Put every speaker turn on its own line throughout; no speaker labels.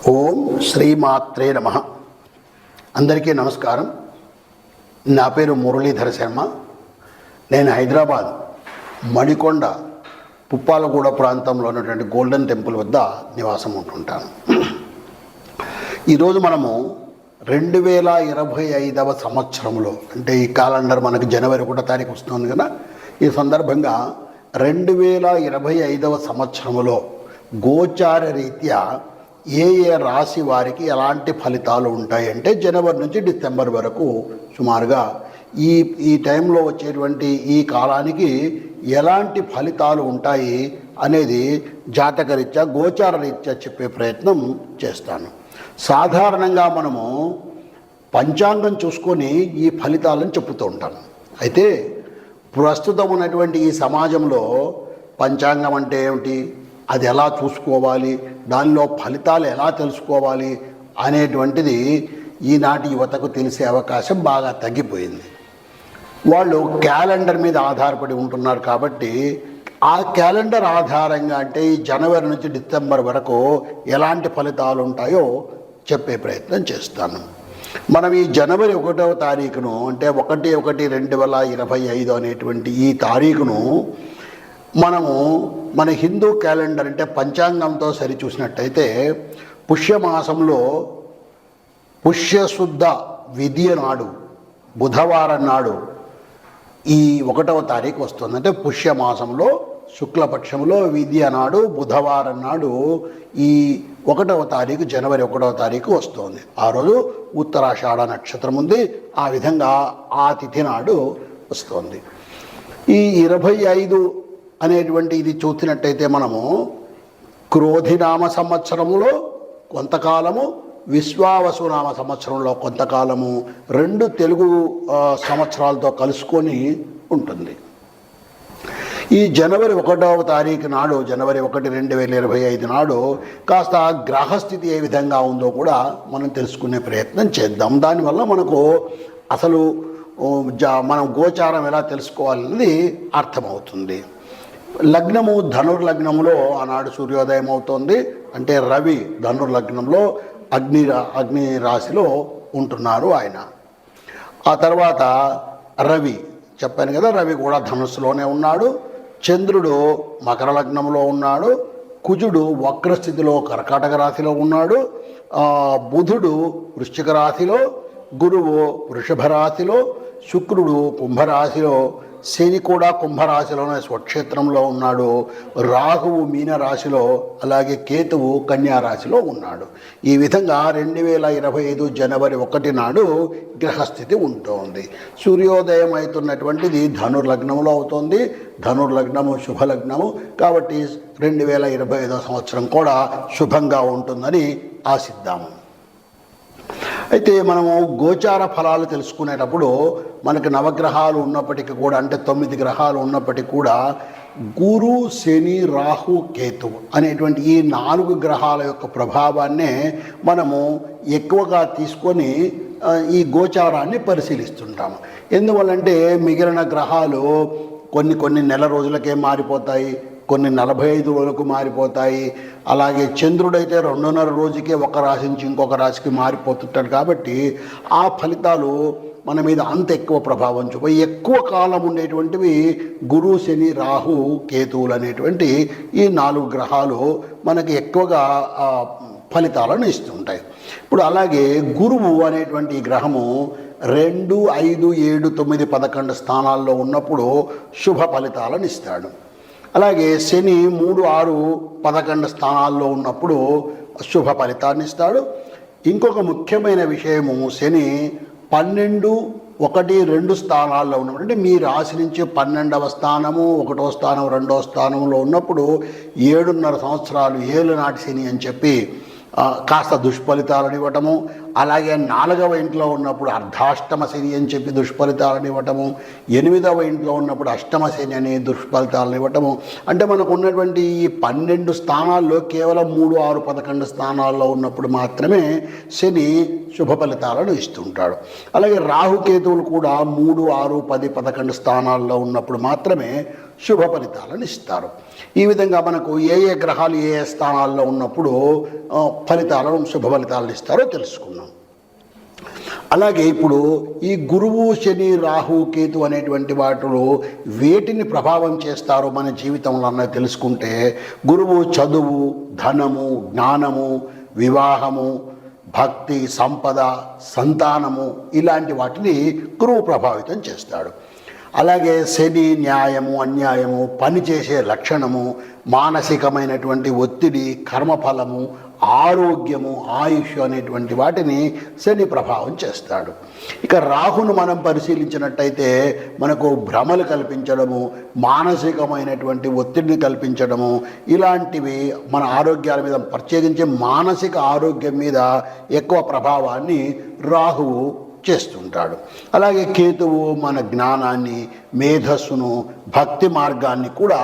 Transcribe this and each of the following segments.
ఓం శ్రీమాత్రే నమః. అందరికీ నమస్కారం. నా పేరు మురళీధర శర్మ. నేను హైదరాబాద్ మణికొండ పుప్పాలగూడ ప్రాంతంలో ఉన్నటువంటి గోల్డెన్ టెంపుల్ వద్ద నివాసం ఉంటుంటాను. ఈరోజు మనము 2025వ సంవత్సరంలో, అంటే ఈ క్యాలెండర్ మనకు జనవరి 1వ తారీఖు వస్తుంది కదా, ఈ సందర్భంగా 2025వ సంవత్సరంలో గోచార రీత్యా ఏ రాశి వారికి ఎలాంటి ఫలితాలు ఉంటాయంటే జనవరి నుంచి డిసెంబర్ వరకు సుమారుగా ఈ టైంలో వచ్చేటువంటి ఈ కాలానికి ఎలాంటి ఫలితాలు ఉంటాయి అనేది జాతకరీత్యా గోచార రీత్యా చెప్పే ప్రయత్నం చేస్తాను. సాధారణంగా మనము పంచాంగం చూసుకొని ఈ ఫలితాలను చెప్పుతూ ఉంటాం. అయితే ప్రస్తుతం ఉన్నటువంటి ఈ సమాజంలో పంచాంగం అంటే ఏమిటి, అది ఎలా చూసుకోవాలి, దానిలో ఫలితాలు ఎలా తెలుసుకోవాలి అనేటువంటిది ఈనాటి యువతకు తెలిసే అవకాశం బాగా తగ్గిపోయింది. వాళ్ళు క్యాలెండర్ మీద ఆధారపడి ఉంటున్నారు. కాబట్టి ఆ క్యాలెండర్ ఆధారంగా అంటే ఈ జనవరి నుంచి డిసెంబర్ వరకు ఎలాంటి ఫలితాలు ఉంటాయో చెప్పే ప్రయత్నం చేస్తాను. మనం ఈ జనవరి 1వ తారీఖును, అంటే 1/1/2025 అనేటువంటి ఈ తారీఖును మనము మన హిందూ క్యాలెండర్ అంటే పంచాంగంతో సరిచూసినట్టయితే పుష్యమాసంలో పుష్యశుద్ధ విధియ నాడు బుధవారం నాడు ఈ 1వ తారీఖు వస్తుంది. అంటే పుష్యమాసంలో శుక్లపక్షంలో విధియ నాడు బుధవారం నాడు ఈ 1వ తారీఖు జనవరి 1వ తారీఖు వస్తుంది. ఆ రోజు ఉత్తరాషాఢ నక్షత్రం ఉంది. ఆ విధంగా ఆ తిథి నాడు వస్తుంది. ఈ 25 అనేటువంటి ఇది చూసినట్టయితే మనము క్రోధినామ సంవత్సరంలో కొంతకాలము, విశ్వావసునామ సంవత్సరంలో కొంతకాలము, 2 తెలుగు సంవత్సరాలతో కలుసుకొని ఉంటుంది. ఈ జనవరి 1వ తారీఖు నాడు, జనవరి 1, 2025 నాడు కాస్త గ్రహస్థితి ఏ విధంగా ఉందో కూడా మనం తెలుసుకునే ప్రయత్నం చేద్దాం. దానివల్ల మనకు అసలు మనం గోచారం ఎలా తెలుసుకోవాలన్నది అర్థమవుతుంది. లగ్నము ధనుర్లగ్నంలో ఆనాడు సూర్యోదయం అవుతోంది. అంటే రవి ధనుర్లగ్నంలో అగ్ని రాశిలో ఉంటున్నారు ఆయన. ఆ తర్వాత రవి చెప్పాను కదా, రవి కూడా ధనుస్సులోనే ఉన్నాడు. చంద్రుడు మకర లగ్నంలో ఉన్నాడు. కుజుడు వక్రస్థితిలో కర్కాటక రాశిలో ఉన్నాడు. బుధుడు వృశ్చిక రాశిలో, గురువు వృషభ రాశిలో, శుక్రుడు కుంభరాశిలో, శని కూడా కుంభరాశిలోనే స్వక్షేత్రంలో ఉన్నాడు. రాహువు మీనరాశిలో, అలాగే కేతువు కన్యారాశిలో ఉన్నాడు. ఈ విధంగా 2025 జనవరి 1 నాడు గ్రహస్థితి ఉంటుంది. సూర్యోదయం అవుతున్నటువంటిది ధనుర్లగ్నంలో అవుతుంది. ధనుర్లగ్నము శుభలగ్నము కాబట్టి 2025 సంవత్సరం కూడా శుభంగా ఉంటుందని ఆశిద్దాము. అయితే మనము గోచార ఫలాలు తెలుసుకునేటప్పుడు మనకు నవగ్రహాలు ఉన్నప్పటికీ కూడా, అంటే 9 గ్రహాలు ఉన్నప్పటికీ కూడా గురు, శని, రాహు, కేతు అనేటువంటి ఈ 4 గ్రహాల యొక్క ప్రభావాన్నే మనము ఎక్కువగా తీసుకొని ఈ గోచారాన్ని పరిశీలిస్తుంటాము. ఎందువల్లంటే మిగిలిన గ్రహాలు కొన్ని నెల రోజులకే మారిపోతాయి, కొన్ని 45 రోజులకు మారిపోతాయి. అలాగే చంద్రుడైతే 2.5 రోజుకే ఒక రాశి నుంచి ఇంకొక రాశికి మారిపోతుంటాడు. కాబట్టి ఆ ఫలితాలు మన మీద అంత ఎక్కువ ప్రభావం చూపి ఎక్కువ కాలం ఉండేటువంటివి గురు, శని, రాహు, కేతువులు అనేటువంటి ఈ 4 గ్రహాలు మనకి ఎక్కువగా ఫలితాలను ఇస్తుంటాయి. ఇప్పుడు అలాగే గురువు అనేటువంటి గ్రహము 2, 5, 7, 9, 11 స్థానాల్లో ఉన్నప్పుడు శుభ ఫలితాలను ఇస్తాడు. అలాగే శని 3, 6, 11 స్థానాల్లో ఉన్నప్పుడు శుభ ఫలితాన్ని ఇస్తాడు. ఇంకొక ముఖ్యమైన విషయము, శని 12, 1, 2 స్థానాల్లో ఉన్నప్పుడు, అంటే మీ రాశి నుంచి 12వ స్థానము, 1వ స్థానం, 2వ స్థానంలో ఉన్నప్పుడు 7.5 సంవత్సరాలు ఏళ్ళనాటి శని అని చెప్పి కాస్త దుష్ఫలితాలను ఇవ్వటము, అలాగే 4వ ఇంట్లో ఉన్నప్పుడు అర్ధాష్టమ శని అని చెప్పి దుష్ఫలితాలను ఇవ్వటము, 8వ ఇంట్లో ఉన్నప్పుడు అష్టమ శని అని దుష్ఫలితాలను ఇవ్వటము. అంటే మనకు ఉన్నటువంటి ఈ 12 స్థానాల్లో కేవలం 3, 6, 11 స్థానాల్లో ఉన్నప్పుడు మాత్రమే శని శుభ ఫలితాలను ఇస్తుంటాడు. అలాగే రాహుకేతువులు కూడా 3, 6, 10, 11 స్థానాల్లో ఉన్నప్పుడు మాత్రమే శుభ ఫలితాలను ఇస్తారు. ఈ విధంగా మనకు ఏ గ్రహాలు ఏ స్థానాల్లో ఉన్నప్పుడు ఫలితాలను శుభ ఫలితాలను ఇస్తారో తెలుసుకున్నాం. అలాగే ఇప్పుడు ఈ గురువు, శని, రాహు, కేతు అనేటువంటి వాటిలో వేటిని ప్రభావం చేస్తారో మన జీవితంలో అన్నది తెలుసుకుంటే, గురువు చదువు, ధనము, జ్ఞానము, వివాహము, భక్తి, సంపద, సంతానము ఇలాంటి వాటిని గురువు ప్రభావితం చేస్తాడు. అలాగే శని న్యాయము, అన్యాయము, పనిచేసే లక్షణము, మానసికమైనటువంటి ఒత్తిడి, కర్మఫలము, ఆరోగ్యము, ఆయుష్ అనేటువంటి వాటిని శని ప్రభావం చేస్తాడు. ఇక రాహును మనం పరిశీలించినట్టయితే మనకు భ్రమలు కల్పించడము, మానసికమైనటువంటి ఒత్తిడిని కల్పించడము, ఇలాంటివి మన ఆరోగ్యాల మీద, ప్రత్యేకించి మానసిక ఆరోగ్యం మీద ఎక్కువ ప్రభావాన్ని రాహువు చేస్తుంటాడు. అలాగే కేతువు మన జ్ఞానాన్ని, మేధస్సును, భక్తి మార్గాన్ని కూడా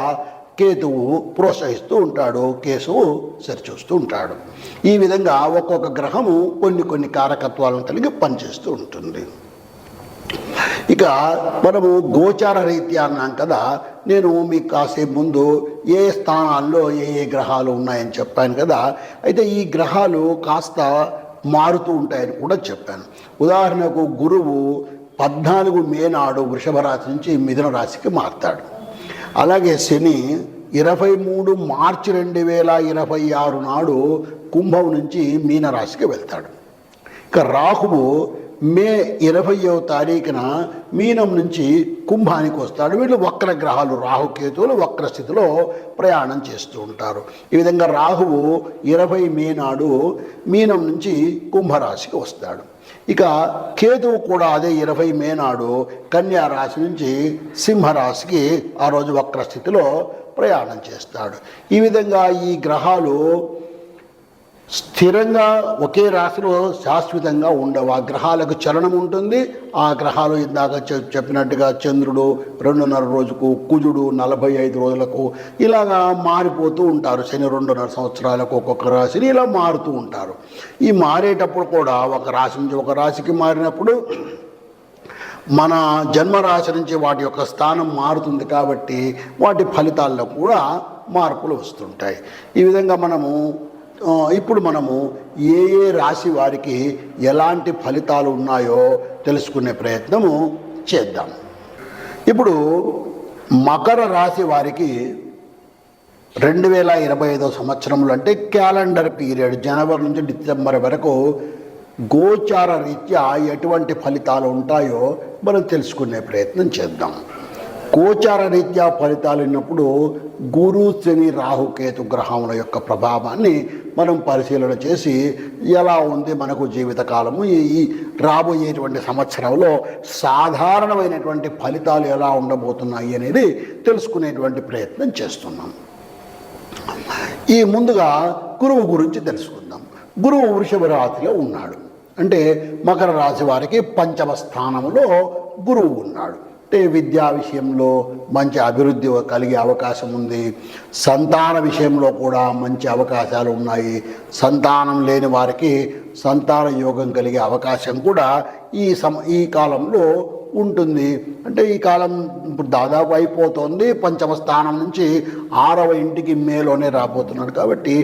కేతువు ప్రోత్సహిస్తూ ఉంటాడు, కేతువు సరిచూస్తూ ఉంటాడు. ఈ విధంగా ఒక్కొక్క గ్రహము కొన్ని కారకత్వాలను కలిగి పనిచేస్తూ ఉంటుంది. ఇక మనము గోచార రీత్యా అన్నాం కదా, నేను మీకు కాసేపు ముందు ఏ స్థానాల్లో ఏ గ్రహాలు ఉన్నాయని చెప్పాను కదా. అయితే ఈ గ్రహాలు కాస్త మారుతూ ఉంటాయని కూడా చెప్పాను. ఉదాహరణకు గురువు 14 మే నాడు వృషభ రాశి నుంచి మిథున రాశికి మారుతాడు. అలాగే శని 23 మార్చి 2026 నాడు కుంభం నుంచి మీనరాశికి వెళ్తాడు. ఇక రాహువు మే 20వ తారీఖున మీనం నుంచి కుంభానికి వస్తాడు. వీళ్ళు వక్ర గ్రహాలు, రాహుకేతువులు వక్ర స్థితిలో ప్రయాణం చేస్తూ ఉంటారు. ఈ విధంగా రాహువు 20 మే నాడు మీనం నుంచి కుంభరాశికి వస్తాడు. ఇక కేతువు కూడా అదే 20 మే నాడు కన్యా రాశి నుంచి సింహరాశికి ఆ రోజు వక్ర స్థితిలో ప్రయాణం చేస్తాడు. ఈ విధంగా ఈ గ్రహాలు స్థిరంగా ఒకే రాశిలో శాశ్వతంగా ఉండవు. ఆ గ్రహాలకు చలనం ఉంటుంది. ఆ గ్రహాలు ఇందాక చెప్పినట్టుగా చంద్రుడు 2.5 రోజుకు, కుజుడు 45 రోజులకు ఇలాగా మారిపోతూ ఉంటారు. శని 2.5 సంవత్సరాలకు ఒక్కొక్క రాశిని ఇలా మారుతూ ఉంటారు. ఈ మారేటప్పుడు కూడా ఒక రాశి నుంచి ఒక రాశికి మారినప్పుడు మన జన్మరాశి నుంచి వాటి యొక్క స్థానం మారుతుంది కాబట్టి వాటి ఫలితాల్లో కూడా మార్పులు వస్తుంటాయి. ఈ విధంగా ఇప్పుడు మనము ఏ రాశి వారికి ఎలాంటి ఫలితాలు ఉన్నాయో తెలుసుకునే ప్రయత్నము చేద్దాం. ఇప్పుడు మకర రాశి వారికి 2025 సంవత్సరంలో, అంటే క్యాలెండర్ పీరియడ్ జనవరి నుంచి డిసెంబర్ వరకు గోచార రీత్యా ఎటువంటి ఫలితాలు ఉంటాయో మనం తెలుసుకునే ప్రయత్నం చేద్దాం. గోచార రీత్యా ఫలితాలు ఉన్నప్పుడు గురు, శని, రాహుకేతు గ్రహముల యొక్క ప్రభావాన్ని మనం పరిశీలన చేసి ఎలా ఉంది మనకు జీవితకాలము, ఈ రాబోయేటువంటి సంవత్సరంలో సాధారణమైనటువంటి ఫలితాలు ఎలా ఉండబోతున్నాయి అనేది తెలుసుకునేటువంటి ప్రయత్నం చేస్తున్నాం. ఈ ముందుగా గురువు గురించి తెలుసుకుందాం. గురువు వృషభ రాశిలో ఉన్నాడు. అంటే మకర రాశి వారికి 5వ స్థానంలో గురువు ఉన్నాడు. అంటే విద్యా విషయంలో మంచి అభివృద్ధి కలిగే అవకాశం ఉంది. సంతాన విషయంలో కూడా మంచి అవకాశాలు ఉన్నాయి. సంతానం లేని వారికి సంతాన యోగం కలిగే అవకాశం కూడా ఈ కాలంలో ఉంటుంది. అంటే ఈ కాలం ఇప్పుడు దాదాపు అయిపోతుంది. 5వ స్థానం నుంచి 6వ ఇంటికి మేలోనే రాబోతున్నాడు. కాబట్టి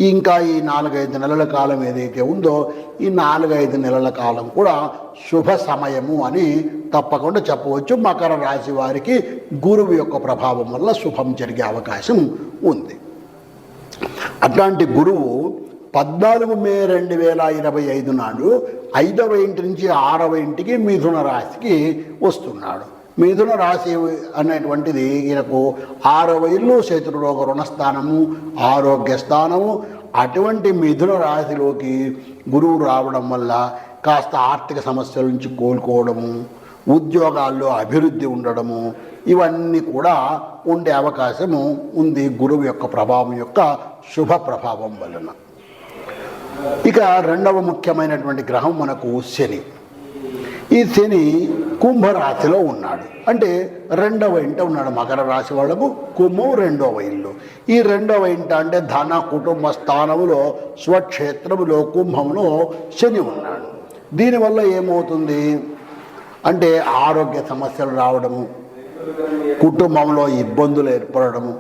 ఇంకా ఈ 4-5 నెలల కాలం ఏదైతే ఉందో ఈ 4-5 నెలల కాలం కూడా శుభ సమయము అని తప్పకుండా చెప్పవచ్చు. మకర రాశి వారికి గురువు యొక్క ప్రభావం వల్ల శుభం జరిగే అవకాశం ఉంది. అట్లాంటి గురువు 14 మే 2025 నాడు 5వ ఇంటి నుంచి 6వ ఇంటికి మిథున రాశికి వస్తున్నాడు. మిథున రాశి అనేటువంటిది ఈయనకు 6వ ఇల్లు, శత్రురోగ రుణస్థానము, ఆరోగ్య స్థానము. అటువంటి మిథున రాశిలోకి గురువు రావడం వల్ల కాస్త ఆర్థిక సమస్యల నుంచి కోలుకోవడము, ఉద్యోగాల్లో అభివృద్ధి ఉండడము, ఇవన్నీ కూడా ఉండే అవకాశము ఉంది గురువు యొక్క ప్రభావం యొక్క శుభ ప్రభావం వలన. ఇక రెండవ ముఖ్యమైనటువంటి గ్రహం మనకు శని. ఈ శని కుంభరాశిలో ఉన్నాడు, అంటే రెండవ ఇంట ఉన్నాడు. మకర రాశి వాళ్ళకు కుంభం రెండవ ఇల్లు. ఈ రెండవ ఇంట అంటే ధన కుటుంబ స్థానములో స్వక్షేత్రములో కుంభంలో శని ఉన్నాడు. దీనివల్ల ఏమవుతుంది అంటే ఆరోగ్య సమస్యలు రావడము, కుటుంబంలో ఇబ్బందులు ఏర్పడము,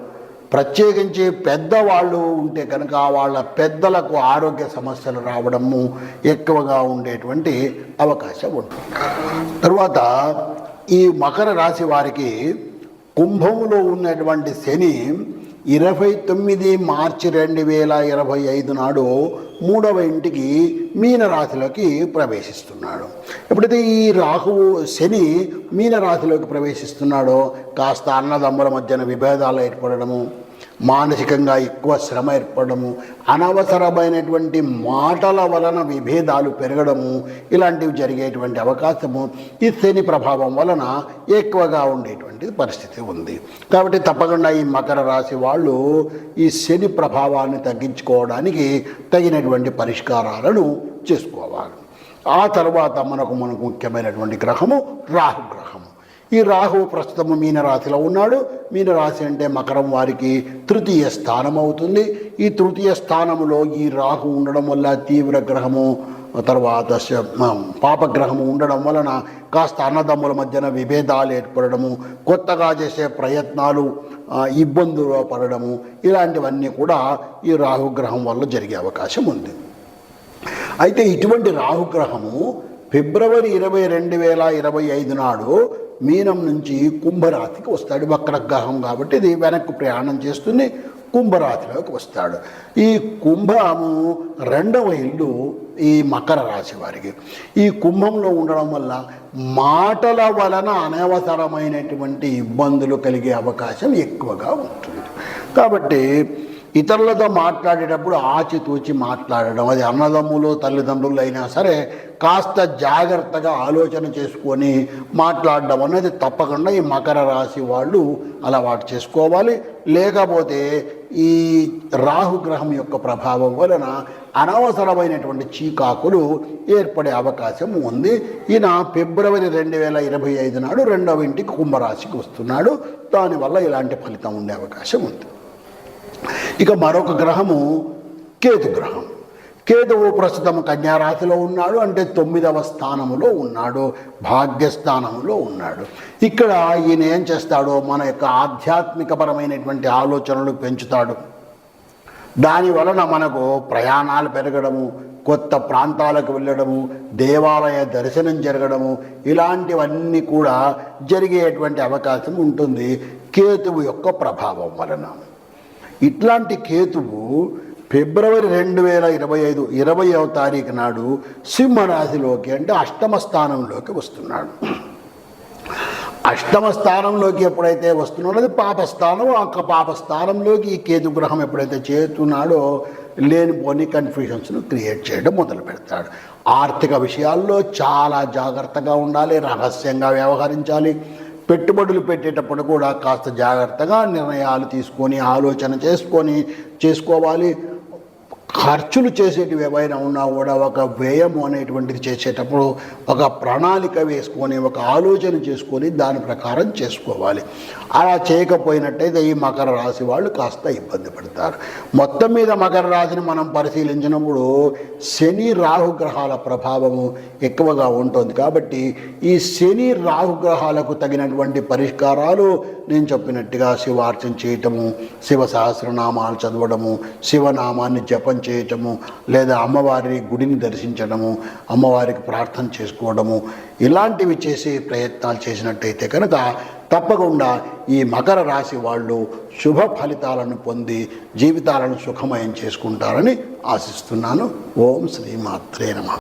ప్రత్యేకించి పెద్దవాళ్ళు ఉంటే కనుక వాళ్ళ పెద్దలకు ఆరోగ్య సమస్యలు రావడము ఎక్కువగా ఉండేటువంటి అవకాశం ఉంటుంది. తరువాత ఈ మకర రాశి వారికి కుంభంలో ఉన్నటువంటి శని 29 మార్చి 2025 నాడు 3వ ఇంటికి మీనరాశిలోకి ప్రవేశిస్తున్నాడు. ఎప్పుడైతే ఈ రాహువు శని మీనరాశిలోకి ప్రవేశిస్తున్నాడో కాస్త అన్నదమ్ముల మధ్యన విభేదాలు ఏర్పడము, మానసికంగా ఎక్కువ శ్రమ ఏర్పడము, అనవసరమైనటువంటి మాటల వలన విభేదాలు పెరగడము, ఇలాంటివి జరిగేటువంటి అవకాశము ఈ శని ప్రభావం వలన ఎక్కువగా ఉండేటువంటి పరిస్థితి ఉంది. కాబట్టి తప్పకుండా ఈ మకర రాశి వాళ్ళు ఈ శని ప్రభావాన్ని తగ్గించుకోవడానికి తగినటువంటి పరిష్కారాలను చేసుకోవాలి. ఆ తర్వాత మనకు ముఖ్యమైనటువంటి గ్రహము రాహుగ్రహము. ఈ రాహువు ప్రస్తుతము మీనరాశిలో ఉన్నాడు. మీనరాశి అంటే మకరం వారికి తృతీయ స్థానం అవుతుంది. ఈ తృతీయ స్థానంలో ఈ రాహు ఉండడం వల్ల తీవ్ర గ్రహము, తర్వాత పాపగ్రహము ఉండడం వలన కాస్త అన్నదమ్ముల మధ్యన విభేదాలు ఏర్పడము, కొత్తగా చేసే ప్రయత్నాలు ఇబ్బందులు పడడము, ఇలాంటివన్నీ కూడా ఈ రాహుగ్రహం వల్ల జరిగే అవకాశం ఉంది. అయితే ఇటువంటి రాహుగ్రహము ఫిబ్రవరి 20, 2025 నాడు మీనం నుంచి కుంభరాశికి వస్తాడు. వక్రగ్రహం కాబట్టి ఇది వెనక్కు ప్రయాణం చేస్తుంది, కుంభరాశిలోకి వస్తాడు. ఈ కుంభము రెండవ ఇల్లు ఈ మకర రాశి వారికి. ఈ కుంభంలో ఉండడం వల్ల మాటల వలన అనవసరమైనటువంటి ఇబ్బందులు కలిగే అవకాశం ఎక్కువగా ఉంటుంది. కాబట్టి ఇతరులతో మాట్లాడేటప్పుడు ఆచితూచి మాట్లాడడం, అది అన్నదమ్ములు తల్లిదండ్రులు అయినా సరే కాస్త జాగ్రత్తగా ఆలోచన చేసుకొని మాట్లాడడం అనేది తప్పకుండా ఈ మకర రాశి వాళ్ళు అలవాటు చేసుకోవాలి. లేకపోతే ఈ రాహుగ్రహం యొక్క ప్రభావం వలన అనవసరమైనటువంటి చీకాకులు ఏర్పడే అవకాశం ఉంది. ఈయన ఫిబ్రవరి 2025 నాడు 2వ ఇంటికి కుంభరాశికి వస్తున్నాడు. దానివల్ల ఇలాంటి ఫలితం ఉండే అవకాశం ఉంది. ఇక మరొక గ్రహము కేతు గ్రహం. కేతువు ప్రస్తుతం కన్యారాశిలో ఉన్నాడు, అంటే 9వ స్థానములో ఉన్నాడు, భాగ్యస్థానంలో ఉన్నాడు. ఇక్కడ ఈయన ఏం చేస్తాడో మన యొక్క ఆధ్యాత్మికపరమైనటువంటి ఆలోచనలు పెంచుతాడు. దాని వలన మనకు ప్రయాణాలు పెరగడము, కొత్త ప్రాంతాలకు వెళ్ళడము, దేవాలయ దర్శనం జరగడము, ఇలాంటివన్నీ కూడా జరిగేటువంటి అవకాశం ఉంటుంది కేతువు యొక్క ప్రభావం వలన. ఇట్లాంటి కేతువు ఫిబ్రవరి 2025 20వ తారీఖు నాడు సింహరాశిలోకి అంటే 8వ స్థానంలోకి వస్తున్నాడు. 8వ స్థానంలోకి ఎప్పుడైతే వస్తున్నాడో అది పాపస్థానం. ఆ పాపస్థానంలోకి ఈ కేతు గ్రహం ఎప్పుడైతే చేరుతున్నాడో లేనిపోని కన్ఫ్యూషన్స్ను క్రియేట్ చేయడం మొదలు పెడతాడు. ఆర్థిక విషయాల్లో చాలా జాగ్రత్తగా ఉండాలి, రహస్యంగా వ్యవహరించాలి. పెట్టుబడులు పెట్టేటప్పుడు కూడా కాస్త జాగ్రత్తగా నిర్ణయాలు తీసుకొని ఆలోచన చేసుకోవాలి. ఖర్చులు చేసేటివి ఏవైనా ఉన్నా కూడా ఒక వ్యయము అనేటువంటిది చేసేటప్పుడు ఒక ప్రణాళిక వేసుకొని ఒక ఆలోచన చేసుకొని దాని ప్రకారం చేసుకోవాలి. అలా చేయకపోయినట్టయితే ఈ మకర రాశి వాళ్ళు కాస్త ఇబ్బంది పడతారు. మొత్తం మీద మకర రాశిని మనం పరిశీలించినప్పుడు శని రాహుగ్రహాల ప్రభావము ఎక్కువగా ఉంటుంది. కాబట్టి ఈ శని రాహుగ్రహాలకు తగినటువంటి పరిష్కారాలు నేను చెప్పినట్టుగా శివార్చన చేయటము, శివ సహస్రనామాలు చదవడము, శివనామాన్ని జపం చేయటము, లేదా అమ్మవారి గుడిని దర్శించడము, అమ్మవారికి ప్రార్థన చేసుకోవడము, ఇలాంటివి చేసే ప్రయత్నాలు చేసినట్టయితే కనుక తప్పకుండా ఈ మకర రాశి వాళ్ళు శుభ ఫలితాలను పొంది జీవితాలను సుఖమయం చేసుకుంటారని ఆశిస్తున్నాను. ఓం శ్రీమాత్రే నమః.